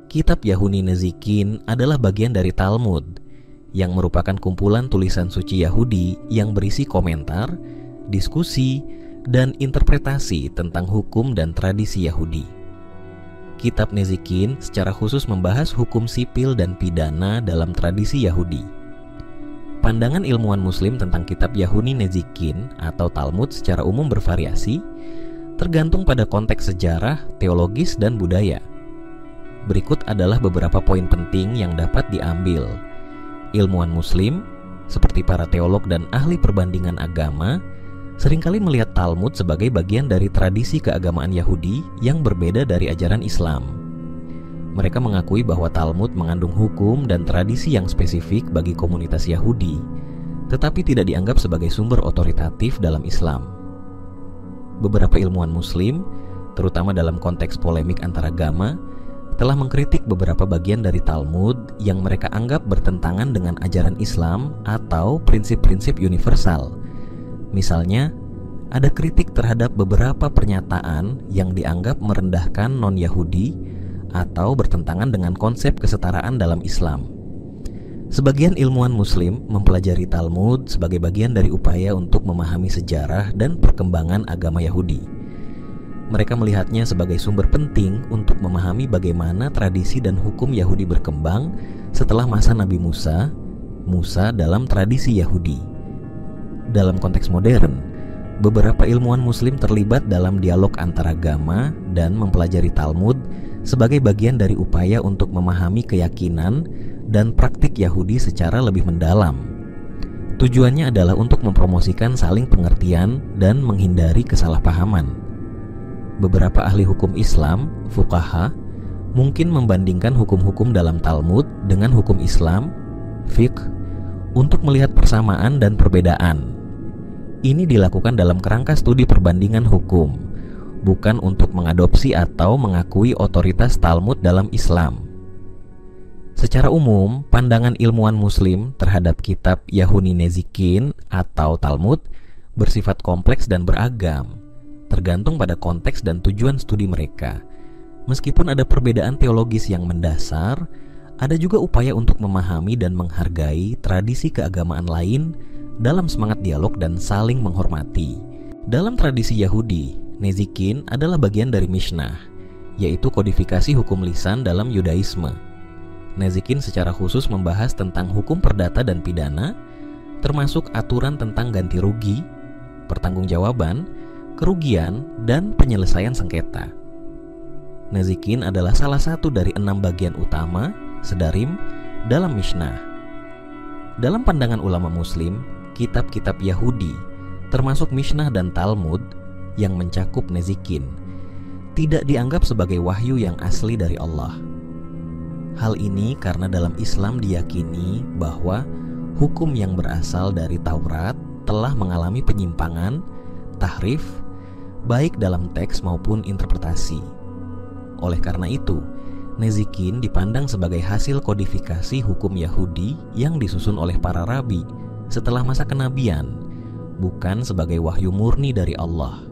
Kitab Yahudi Nezikin adalah bagian dari Talmud, yang merupakan kumpulan tulisan suci Yahudi yang berisi komentar, diskusi, dan interpretasi tentang hukum dan tradisi Yahudi. Kitab Nezikin secara khusus membahas hukum sipil dan pidana dalam tradisi Yahudi. Pandangan ilmuwan Muslim tentang kitab Yahudi Nezikin atau Talmud secara umum bervariasi, tergantung pada konteks sejarah, teologis, dan budaya. Berikut adalah beberapa poin penting yang dapat diambil. Ilmuwan Muslim, seperti para teolog dan ahli perbandingan agama, seringkali melihat Talmud sebagai bagian dari tradisi keagamaan Yahudi yang berbeda dari ajaran Islam. Mereka mengakui bahwa Talmud mengandung hukum dan tradisi yang spesifik bagi komunitas Yahudi, tetapi tidak dianggap sebagai sumber otoritatif dalam Islam. Beberapa ilmuwan Muslim, terutama dalam konteks polemik antaragama, telah mengkritik beberapa bagian dari Talmud yang mereka anggap bertentangan dengan ajaran Islam atau prinsip-prinsip universal. Misalnya, ada kritik terhadap beberapa pernyataan yang dianggap merendahkan non-Yahudi atau bertentangan dengan konsep kesetaraan dalam Islam. Sebagian ilmuwan Muslim mempelajari Talmud sebagai bagian dari upaya untuk memahami sejarah dan perkembangan agama Yahudi. Mereka melihatnya sebagai sumber penting untuk memahami bagaimana tradisi dan hukum Yahudi berkembang setelah masa Nabi Musa dalam tradisi Yahudi. Dalam konteks modern, beberapa ilmuwan Muslim terlibat dalam dialog antaragama dan mempelajari Talmud sebagai bagian dari upaya untuk memahami keyakinan dan praktik Yahudi secara lebih mendalam. Tujuannya adalah untuk mempromosikan saling pengertian dan menghindari kesalahpahaman. Beberapa ahli hukum Islam, fuqaha, mungkin membandingkan hukum-hukum dalam Talmud dengan hukum Islam, fiqh, untuk melihat persamaan dan perbedaan. Ini dilakukan dalam kerangka studi perbandingan hukum, bukan untuk mengadopsi atau mengakui otoritas Talmud dalam Islam. Secara umum, pandangan ilmuwan Muslim terhadap kitab Yahudi Nezikin atau Talmud bersifat kompleks dan beragam, tergantung pada konteks dan tujuan studi mereka. Meskipun ada perbedaan teologis yang mendasar, ada juga upaya untuk memahami dan menghargai tradisi keagamaan lain dalam semangat dialog dan saling menghormati. Dalam tradisi Yahudi, Nezikin adalah bagian dari Mishnah, yaitu kodifikasi hukum lisan dalam Yudaisme. Nezikin secara khusus membahas tentang hukum perdata dan pidana, termasuk aturan tentang ganti rugi, pertanggungjawaban, kerugian, dan penyelesaian sengketa. Nezikin adalah salah satu dari 6 bagian utama, sedarim, dalam Mishnah. Dalam pandangan ulama Muslim, kitab-kitab Yahudi, termasuk Mishnah dan Talmud, yang mencakup Nezikin, tidak dianggap sebagai wahyu yang asli dari Allah. Hal ini karena dalam Islam diyakini bahwa hukum yang berasal dari Taurat telah mengalami penyimpangan, tahrif, baik dalam teks maupun interpretasi. Oleh karena itu, Nezikin dipandang sebagai hasil kodifikasi hukum Yahudi yang disusun oleh para rabi setelah masa kenabian, bukan sebagai wahyu murni dari Allah.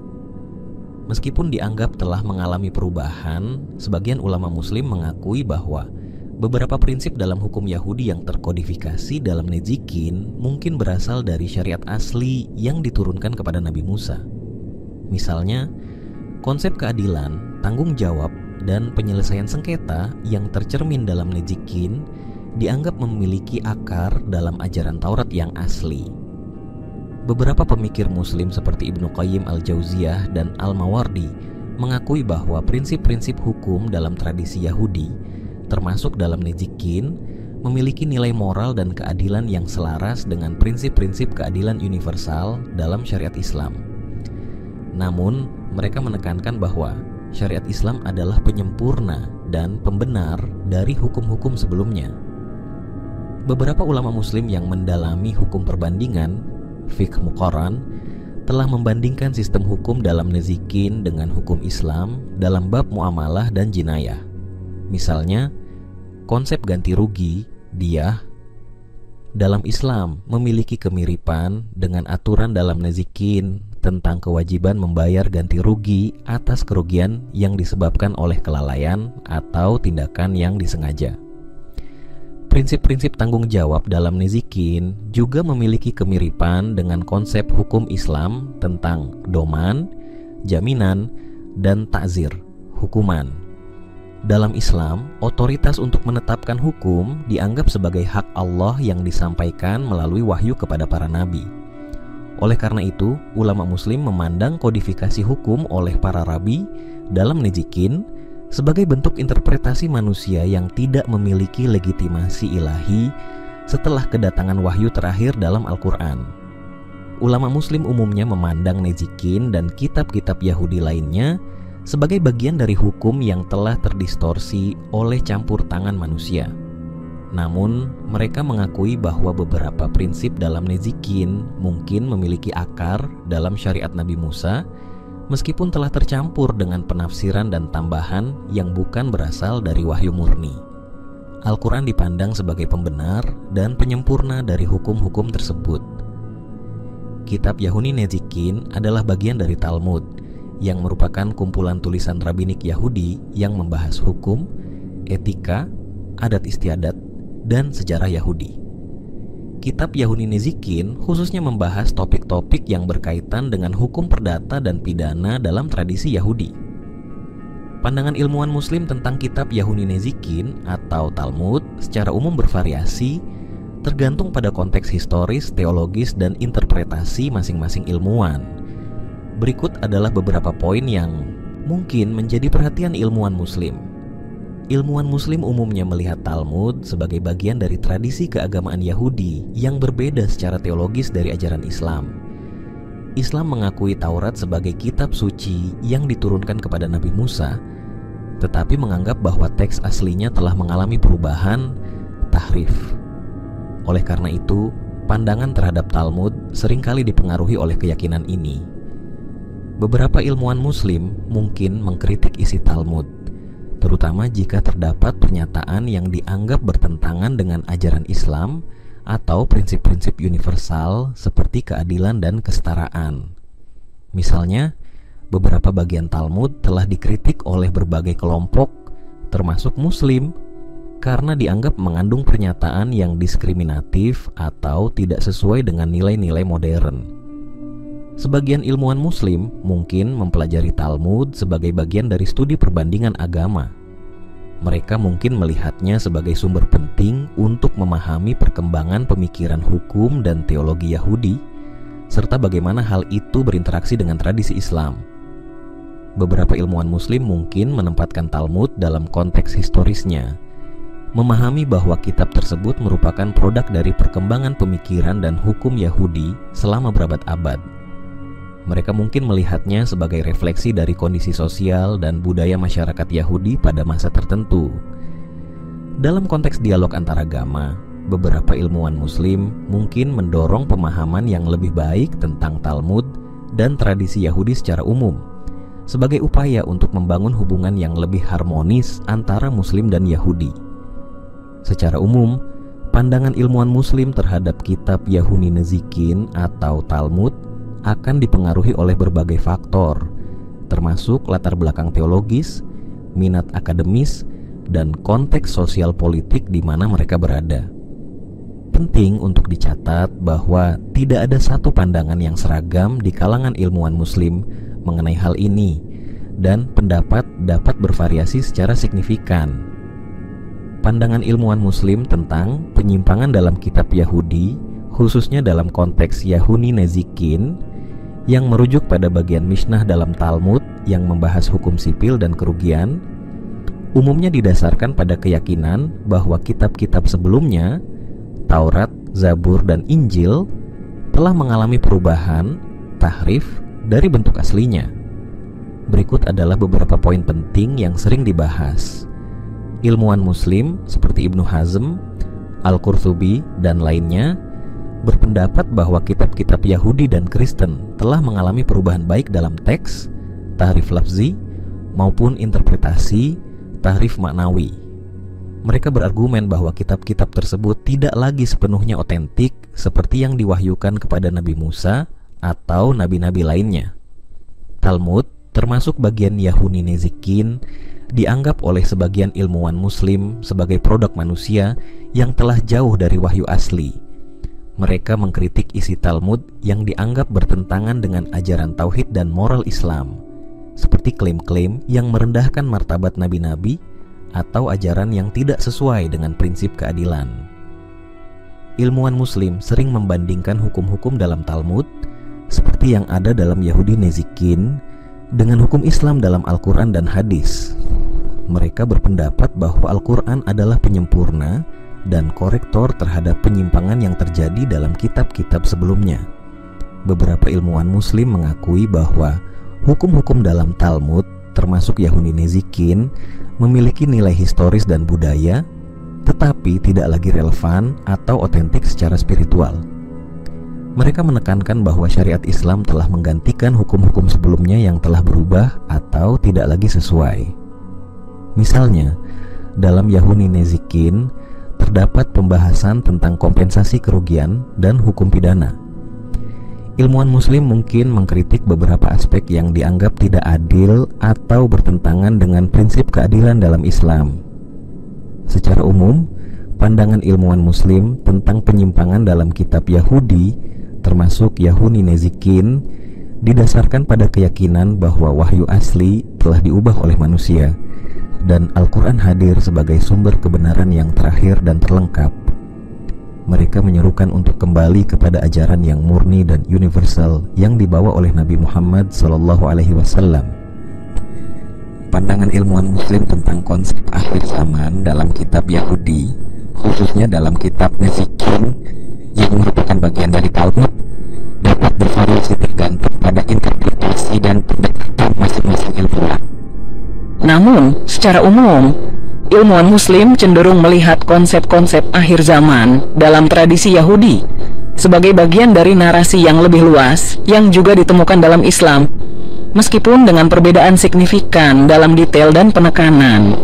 Meskipun dianggap telah mengalami perubahan, sebagian ulama Muslim mengakui bahwa beberapa prinsip dalam hukum Yahudi yang terkodifikasi dalam Nezikin mungkin berasal dari syariat asli yang diturunkan kepada Nabi Musa. Misalnya, konsep keadilan, tanggung jawab, dan penyelesaian sengketa yang tercermin dalam Nezikin dianggap memiliki akar dalam ajaran Taurat yang asli. Beberapa pemikir Muslim seperti Ibnu Qayyim al-Jauziyah dan Al-Mawardi mengakui bahwa prinsip-prinsip hukum dalam tradisi Yahudi, termasuk dalam Nezikin, memiliki nilai moral dan keadilan yang selaras dengan prinsip-prinsip keadilan universal dalam syariat Islam. Namun, mereka menekankan bahwa syariat Islam adalah penyempurna dan pembenar dari hukum-hukum sebelumnya. Beberapa ulama Muslim yang mendalami hukum perbandingan, fiqh muqarran, telah membandingkan sistem hukum dalam Nezikin dengan hukum Islam dalam bab muamalah dan jinayah. Misalnya, konsep ganti rugi, diyah, dalam Islam memiliki kemiripan dengan aturan dalam Nezikin tentang kewajiban membayar ganti rugi atas kerugian yang disebabkan oleh kelalaian atau tindakan yang disengaja. Prinsip-prinsip tanggung jawab dalam nezikin juga memiliki kemiripan dengan konsep hukum Islam tentang doman, jaminan, dan ta'zir, hukuman. Dalam Islam, otoritas untuk menetapkan hukum dianggap sebagai hak Allah yang disampaikan melalui wahyu kepada para nabi. Oleh karena itu, ulama muslim memandang kodifikasi hukum oleh para rabi dalam nezikin sebagai bentuk interpretasi manusia yang tidak memiliki legitimasi ilahi setelah kedatangan wahyu terakhir dalam Al-Quran. Ulama muslim umumnya memandang nezikin dan kitab-kitab Yahudi lainnya sebagai bagian dari hukum yang telah terdistorsi oleh campur tangan manusia. Namun, mereka mengakui bahwa beberapa prinsip dalam nezikin mungkin memiliki akar dalam syariat Nabi Musa, meskipun telah tercampur dengan penafsiran dan tambahan yang bukan berasal dari wahyu murni. Al-Quran dipandang sebagai pembenar dan penyempurna dari hukum-hukum tersebut. Kitab Yahudi Nezikin adalah bagian dari Talmud, yang merupakan kumpulan tulisan rabbinik Yahudi yang membahas hukum, etika, adat istiadat, dan sejarah Yahudi. Kitab Yahudi Nezikin khususnya membahas topik-topik yang berkaitan dengan hukum perdata dan pidana dalam tradisi Yahudi. Pandangan ilmuwan muslim tentang kitab Yahudi Nezikin atau Talmud secara umum bervariasi tergantung pada konteks historis, teologis, dan interpretasi masing-masing ilmuwan. Berikut adalah beberapa poin yang mungkin menjadi perhatian ilmuwan muslim. Ilmuwan muslim umumnya melihat Talmud sebagai bagian dari tradisi keagamaan Yahudi yang berbeda secara teologis dari ajaran Islam. Islam mengakui Taurat sebagai kitab suci yang diturunkan kepada Nabi Musa, tetapi menganggap bahwa teks aslinya telah mengalami perubahan, tahrif. Oleh karena itu, pandangan terhadap Talmud seringkali dipengaruhi oleh keyakinan ini. Beberapa ilmuwan muslim mungkin mengkritik isi Talmud, terutama jika terdapat pernyataan yang dianggap bertentangan dengan ajaran Islam atau prinsip-prinsip universal seperti keadilan dan kesetaraan. Misalnya, beberapa bagian Talmud telah dikritik oleh berbagai kelompok, termasuk muslim, karena dianggap mengandung pernyataan yang diskriminatif atau tidak sesuai dengan nilai-nilai modern. Sebagian ilmuwan muslim mungkin mempelajari Talmud sebagai bagian dari studi perbandingan agama. Mereka mungkin melihatnya sebagai sumber penting untuk memahami perkembangan pemikiran hukum dan teologi Yahudi, serta bagaimana hal itu berinteraksi dengan tradisi Islam. Beberapa ilmuwan muslim mungkin menempatkan Talmud dalam konteks historisnya, memahami bahwa kitab tersebut merupakan produk dari perkembangan pemikiran dan hukum Yahudi selama berabad-abad. Mereka mungkin melihatnya sebagai refleksi dari kondisi sosial dan budaya masyarakat Yahudi pada masa tertentu. Dalam konteks dialog antaragama, beberapa ilmuwan muslim mungkin mendorong pemahaman yang lebih baik tentang Talmud dan tradisi Yahudi secara umum, sebagai upaya untuk membangun hubungan yang lebih harmonis antara muslim dan Yahudi. Secara umum, pandangan ilmuwan muslim terhadap kitab Yahudi Nezikin atau Talmud akan dipengaruhi oleh berbagai faktor, termasuk latar belakang teologis, minat akademis, dan konteks sosial politik di mana mereka berada. Penting untuk dicatat bahwa tidak ada satu pandangan yang seragam di kalangan ilmuwan muslim mengenai hal ini, dan pendapat dapat bervariasi secara signifikan. Pandangan ilmuwan muslim tentang penyimpangan dalam kitab Yahudi, khususnya dalam konteks Yahudi Nezikin, yang merujuk pada bagian Mishnah dalam Talmud yang membahas hukum sipil dan kerugian, umumnya didasarkan pada keyakinan bahwa kitab-kitab sebelumnya, Taurat, Zabur, dan Injil, telah mengalami perubahan, tahrif, dari bentuk aslinya. Berikut adalah beberapa poin penting yang sering dibahas. Ilmuwan muslim seperti Ibnu Hazm, Al-Qurtubi, dan lainnya berpendapat bahwa kitab-kitab Yahudi dan Kristen telah mengalami perubahan baik dalam teks, tahrif lafzi, maupun interpretasi, tahrif maknawi. Mereka berargumen bahwa kitab-kitab tersebut tidak lagi sepenuhnya otentik seperti yang diwahyukan kepada Nabi Musa atau nabi-nabi lainnya. Talmud, termasuk bagian Yahudi Nezikin, dianggap oleh sebagian ilmuwan Muslim sebagai produk manusia yang telah jauh dari wahyu asli. Mereka mengkritik isi Talmud yang dianggap bertentangan dengan ajaran tauhid dan moral Islam, seperti klaim-klaim yang merendahkan martabat nabi-nabi atau ajaran yang tidak sesuai dengan prinsip keadilan. Ilmuwan Muslim sering membandingkan hukum-hukum dalam Talmud seperti yang ada dalam Yahudi Nezikin dengan hukum Islam dalam Al-Quran dan hadis. Mereka berpendapat bahwa Al-Quran adalah penyempurna dan korektor terhadap penyimpangan yang terjadi dalam kitab-kitab sebelumnya. Beberapa ilmuwan Muslim mengakui bahwa hukum-hukum dalam Talmud, termasuk Yahudi Nezikin, memiliki nilai historis dan budaya, tetapi tidak lagi relevan atau otentik secara spiritual. Mereka menekankan bahwa syariat Islam telah menggantikan hukum-hukum sebelumnya yang telah berubah atau tidak lagi sesuai. Misalnya, dalam Yahudi Nezikin terdapat pembahasan tentang kompensasi kerugian dan hukum pidana. Ilmuwan Muslim mungkin mengkritik beberapa aspek yang dianggap tidak adil atau bertentangan dengan prinsip keadilan dalam Islam. Secara umum, pandangan ilmuwan Muslim tentang penyimpangan dalam kitab Yahudi, termasuk Yahudi Nezikin, didasarkan pada keyakinan bahwa wahyu asli telah diubah oleh manusia dan Al-Quran hadir sebagai sumber kebenaran yang terakhir dan terlengkap. Mereka menyerukan untuk kembali kepada ajaran yang murni dan universal yang dibawa oleh Nabi Muhammad SAW. Pandangan ilmuwan Muslim tentang konsep akhir zaman dalam kitab Yahudi, khususnya dalam kitab Nezikin yang merupakan bagian dari Talmud, dapat bervariasi tergantung pada interpretasi dan pendekatan masing-masing ilmuwan. Namun, secara umum, ilmuwan Muslim cenderung melihat konsep-konsep akhir zaman dalam tradisi Yahudi sebagai bagian dari narasi yang lebih luas yang juga ditemukan dalam Islam, meskipun dengan perbedaan signifikan dalam detail dan penekanan.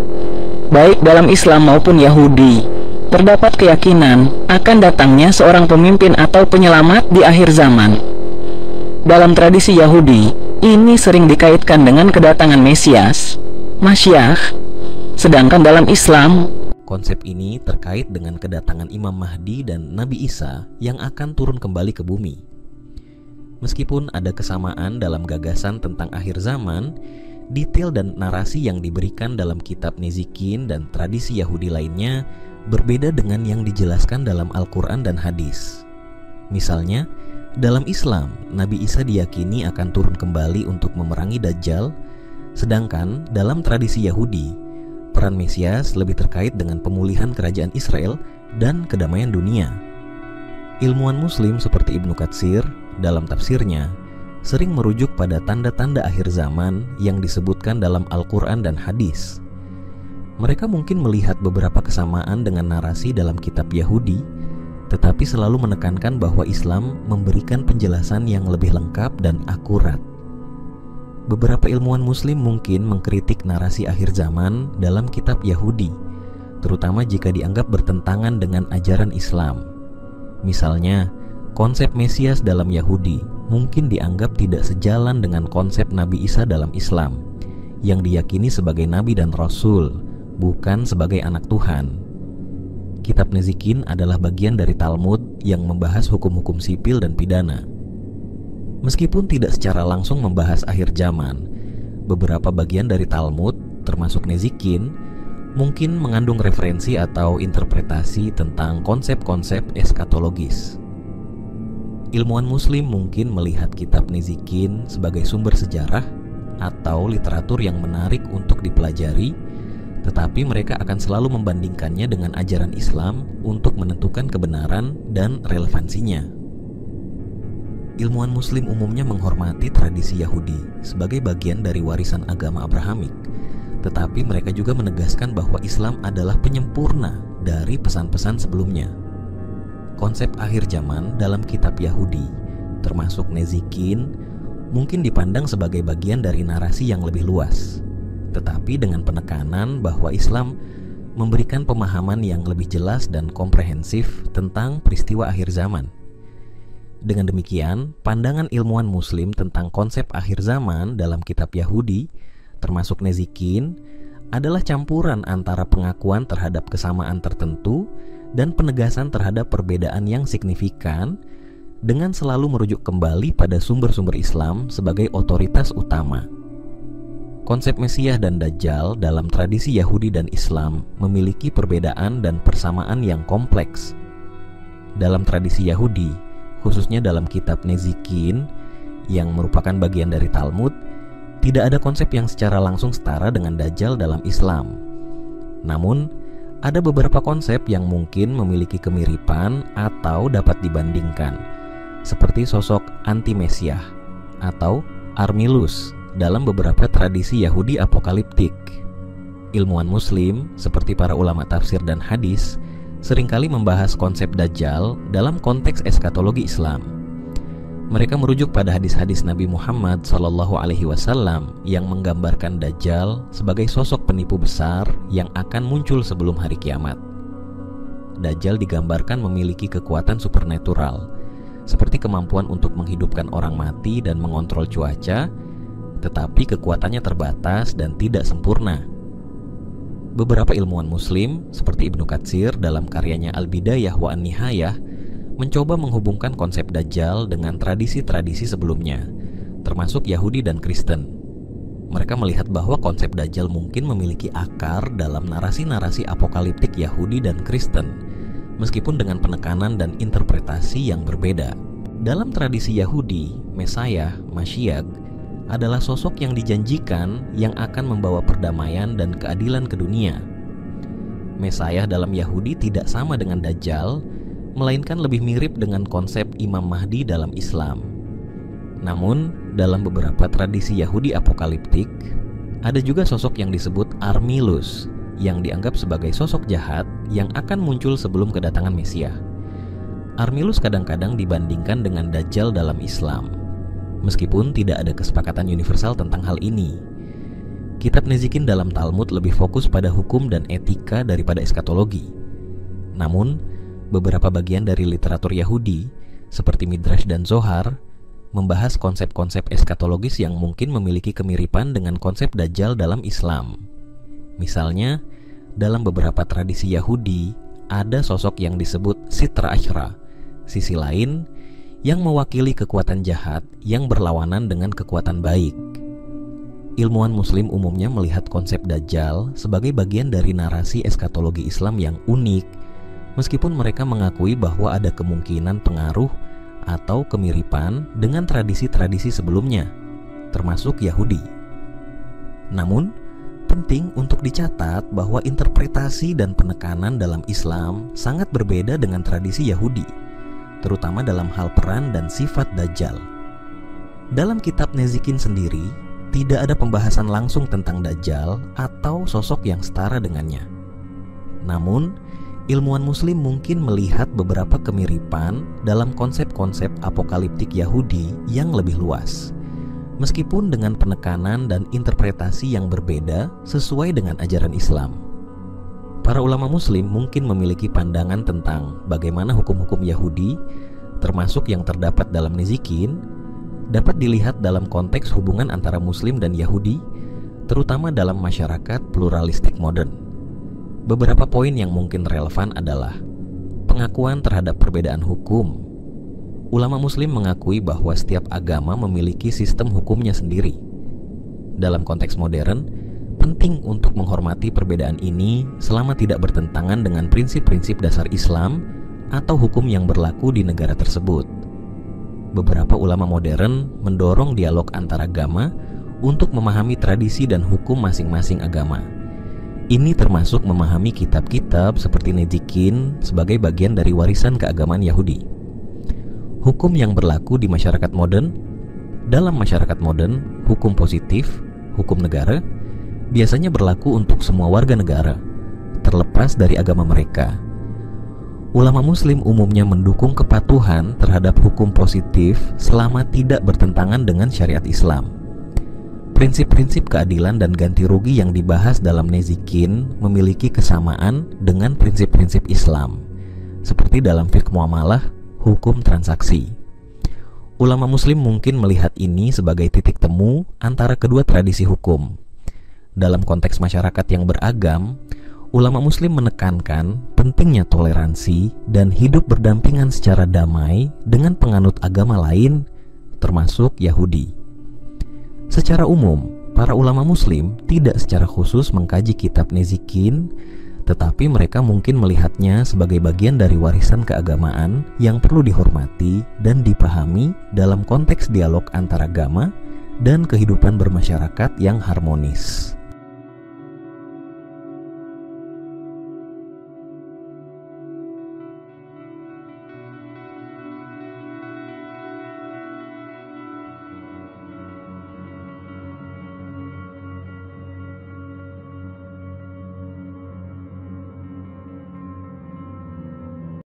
Baik dalam Islam maupun Yahudi, terdapat keyakinan akan datangnya seorang pemimpin atau penyelamat di akhir zaman. Dalam tradisi Yahudi, ini sering dikaitkan dengan kedatangan Mesias, Masyiah, sedangkan dalam Islam, konsep ini terkait dengan kedatangan Imam Mahdi dan Nabi Isa yang akan turun kembali ke bumi. Meskipun ada kesamaan dalam gagasan tentang akhir zaman, detail dan narasi yang diberikan dalam kitab Nezikin dan tradisi Yahudi lainnya berbeda dengan yang dijelaskan dalam Al-Quran dan hadis. Misalnya, dalam Islam, Nabi Isa diyakini akan turun kembali untuk memerangi Dajjal, sedangkan dalam tradisi Yahudi, peran Mesias lebih terkait dengan pemulihan kerajaan Israel dan kedamaian dunia. Ilmuwan Muslim seperti Ibnu Katsir dalam tafsirnya sering merujuk pada tanda-tanda akhir zaman yang disebutkan dalam Al-Quran dan hadis. Mereka mungkin melihat beberapa kesamaan dengan narasi dalam kitab Yahudi, tetapi selalu menekankan bahwa Islam memberikan penjelasan yang lebih lengkap dan akurat. Beberapa ilmuwan Muslim mungkin mengkritik narasi akhir zaman dalam kitab Yahudi, terutama jika dianggap bertentangan dengan ajaran Islam. Misalnya, konsep Mesias dalam Yahudi mungkin dianggap tidak sejalan dengan konsep Nabi Isa dalam Islam, yang diyakini sebagai Nabi dan Rasul, bukan sebagai anak Tuhan. Kitab Nezikin adalah bagian dari Talmud yang membahas hukum-hukum sipil dan pidana. Meskipun tidak secara langsung membahas akhir zaman, beberapa bagian dari Talmud, termasuk Nezikin, mungkin mengandung referensi atau interpretasi tentang konsep-konsep eskatologis. Ilmuwan Muslim mungkin melihat kitab Nezikin sebagai sumber sejarah atau literatur yang menarik untuk dipelajari, tetapi mereka akan selalu membandingkannya dengan ajaran Islam untuk menentukan kebenaran dan relevansinya. Ilmuwan Muslim umumnya menghormati tradisi Yahudi sebagai bagian dari warisan agama Abrahamik, tetapi mereka juga menegaskan bahwa Islam adalah penyempurna dari pesan-pesan sebelumnya. Konsep akhir zaman dalam kitab Yahudi, termasuk Nezikin, mungkin dipandang sebagai bagian dari narasi yang lebih luas, tetapi dengan penekanan bahwa Islam memberikan pemahaman yang lebih jelas dan komprehensif tentang peristiwa akhir zaman. Dengan demikian, pandangan ilmuwan Muslim tentang konsep akhir zaman dalam kitab Yahudi, termasuk Nezikin, adalah campuran antara pengakuan terhadap kesamaan tertentu dan penegasan terhadap perbedaan yang signifikan, dengan selalu merujuk kembali pada sumber-sumber Islam sebagai otoritas utama. Konsep Mesias dan Dajjal dalam tradisi Yahudi dan Islam memiliki perbedaan dan persamaan yang kompleks. Dalam tradisi Yahudi, khususnya dalam kitab Nezikin yang merupakan bagian dari Talmud, tidak ada konsep yang secara langsung setara dengan Dajjal dalam Islam. Namun, ada beberapa konsep yang mungkin memiliki kemiripan atau dapat dibandingkan, seperti sosok anti-Mesiah atau Armilus dalam beberapa tradisi Yahudi apokaliptik. Ilmuwan Muslim, seperti para ulama tafsir dan hadis, seringkali membahas konsep Dajjal dalam konteks eskatologi Islam. Mereka merujuk pada hadis-hadis Nabi Muhammad SAW yang menggambarkan Dajjal sebagai sosok penipu besar yang akan muncul sebelum hari kiamat. Dajjal digambarkan memiliki kekuatan supernatural, seperti kemampuan untuk menghidupkan orang mati dan mengontrol cuaca, tetapi kekuatannya terbatas dan tidak sempurna. Beberapa ilmuwan Muslim, seperti Ibnu Katsir dalam karyanya Al-Bidayah wa An-Nihayah, mencoba menghubungkan konsep Dajjal dengan tradisi-tradisi sebelumnya, termasuk Yahudi dan Kristen. Mereka melihat bahwa konsep Dajjal mungkin memiliki akar dalam narasi-narasi apokaliptik Yahudi dan Kristen, meskipun dengan penekanan dan interpretasi yang berbeda. Dalam tradisi Yahudi, Mesias, Mashiach, adalah sosok yang dijanjikan yang akan membawa perdamaian dan keadilan ke dunia. Mesias dalam Yahudi tidak sama dengan Dajjal, melainkan lebih mirip dengan konsep Imam Mahdi dalam Islam. Namun, dalam beberapa tradisi Yahudi apokaliptik, ada juga sosok yang disebut Armilus, yang dianggap sebagai sosok jahat yang akan muncul sebelum kedatangan Mesias. Armilus kadang-kadang dibandingkan dengan Dajjal dalam Islam, meskipun tidak ada kesepakatan universal tentang hal ini. Kitab Nezikin dalam Talmud lebih fokus pada hukum dan etika daripada eskatologi. Namun, beberapa bagian dari literatur Yahudi, seperti Midrash dan Zohar, membahas konsep-konsep eskatologis yang mungkin memiliki kemiripan dengan konsep Dajjal dalam Islam. Misalnya, dalam beberapa tradisi Yahudi, ada sosok yang disebut Sitra Ashra, sisi lain yang mewakili kekuatan jahat yang berlawanan dengan kekuatan baik. Ilmuwan Muslim umumnya melihat konsep Dajjal sebagai bagian dari narasi eskatologi Islam yang unik, meskipun mereka mengakui bahwa ada kemungkinan pengaruh atau kemiripan dengan tradisi-tradisi sebelumnya, termasuk Yahudi. Namun, penting untuk dicatat bahwa interpretasi dan penekanan dalam Islam sangat berbeda dengan tradisi Yahudi, terutama dalam hal peran dan sifat Dajjal. Dalam kitab Nezikin sendiri, tidak ada pembahasan langsung tentang Dajjal atau sosok yang setara dengannya. Namun, ilmuwan Muslim mungkin melihat beberapa kemiripan dalam konsep-konsep apokaliptik Yahudi yang lebih luas, meskipun dengan penekanan dan interpretasi yang berbeda sesuai dengan ajaran Islam. Para ulama Muslim mungkin memiliki pandangan tentang bagaimana hukum-hukum Yahudi, termasuk yang terdapat dalam Nezikin, dapat dilihat dalam konteks hubungan antara Muslim dan Yahudi, terutama dalam masyarakat pluralistik modern. Beberapa poin yang mungkin relevan adalah pengakuan terhadap perbedaan hukum. Ulama Muslim mengakui bahwa setiap agama memiliki sistem hukumnya sendiri. Dalam konteks modern, penting untuk menghormati perbedaan ini selama tidak bertentangan dengan prinsip-prinsip dasar Islam atau hukum yang berlaku di negara tersebut. Beberapa ulama modern mendorong dialog antar agama untuk memahami tradisi dan hukum masing-masing agama. Ini termasuk memahami kitab-kitab seperti Nezikin sebagai bagian dari warisan keagamaan Yahudi. Hukum yang berlaku di masyarakat modern. Dalam masyarakat modern, hukum positif, hukum negara, biasanya berlaku untuk semua warga negara, terlepas dari agama mereka. Ulama Muslim umumnya mendukung kepatuhan terhadap hukum positif selama tidak bertentangan dengan syariat Islam. Prinsip-prinsip keadilan dan ganti rugi yang dibahas dalam Nezikin memiliki kesamaan dengan prinsip-prinsip Islam, seperti dalam fiqh muamalah, hukum transaksi. ulama Muslim mungkin melihat ini sebagai titik temu antara kedua tradisi hukum. Dalam konteks masyarakat yang beragam, ulama Muslim menekankan pentingnya toleransi dan hidup berdampingan secara damai dengan penganut agama lain, termasuk Yahudi. Secara umum, para ulama Muslim tidak secara khusus mengkaji kitab Nezikin, tetapi mereka mungkin melihatnya sebagai bagian dari warisan keagamaan yang perlu dihormati dan dipahami dalam konteks dialog antaragama dan kehidupan bermasyarakat yang harmonis.